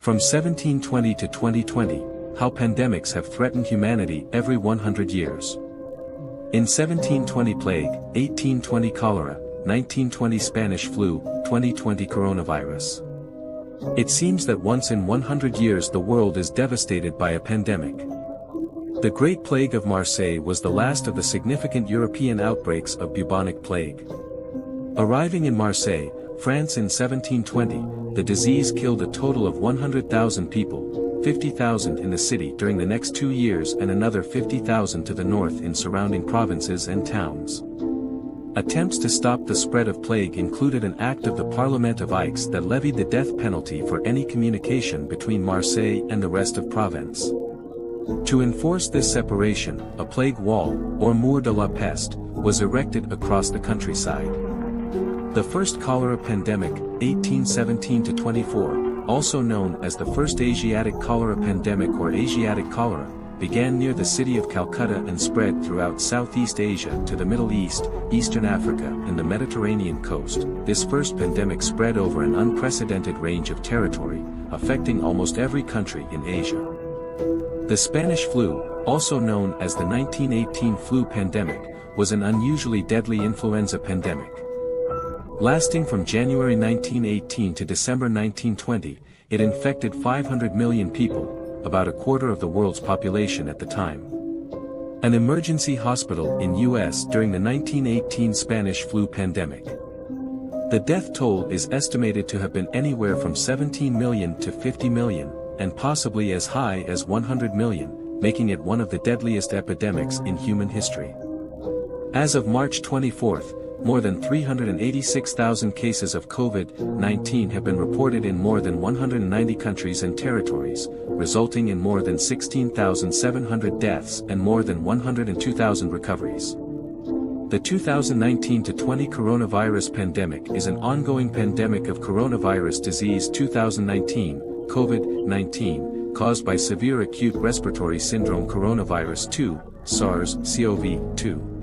From 1720 to 2020, how pandemics have threatened humanity every 100 years. In 1720 plague, 1820 cholera, 1920 Spanish flu, 2020 coronavirus. It seems that once in 100 years the world is devastated by a pandemic. The Great Plague of Marseille was the last of the significant European outbreaks of bubonic plague. Arriving in Marseille, France in 1720, the disease killed a total of 100,000 people, 50,000 in the city during the next 2 years and another 50,000 to the north in surrounding provinces and towns. Attempts to stop the spread of plague included an act of the Parlement of Aix that levied the death penalty for any communication between Marseille and the rest of Provence. To enforce this separation, a plague wall, or Mur de la Peste, was erected across the countryside. The first cholera pandemic, 1817-24, also known as the First Asiatic Cholera Pandemic or Asiatic Cholera, began near the city of Calcutta and spread throughout Southeast Asia to the Middle East, Eastern Africa and the Mediterranean coast. This first pandemic spread over an unprecedented range of territory, affecting almost every country in Asia. The Spanish flu, also known as the 1918 flu pandemic, was an unusually deadly influenza pandemic. Lasting from January 1918 to December 1920, it infected 500 million people, about a quarter of the world's population at the time. An emergency hospital in U.S. during the 1918 Spanish flu pandemic. The death toll is estimated to have been anywhere from 17 million to 50 million, and possibly as high as 100 million, making it one of the deadliest epidemics in human history. As of March 24, more than 386,000 cases of COVID-19 have been reported in more than 190 countries and territories, resulting in more than 16,700 deaths and more than 102,000 recoveries. The 2019-20 coronavirus pandemic is an ongoing pandemic of coronavirus disease 2019, COVID-19, caused by severe acute respiratory syndrome coronavirus 2, SARS-CoV-2.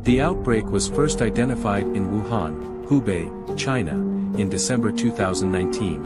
The outbreak was first identified in Wuhan, Hubei, China, in December 2019.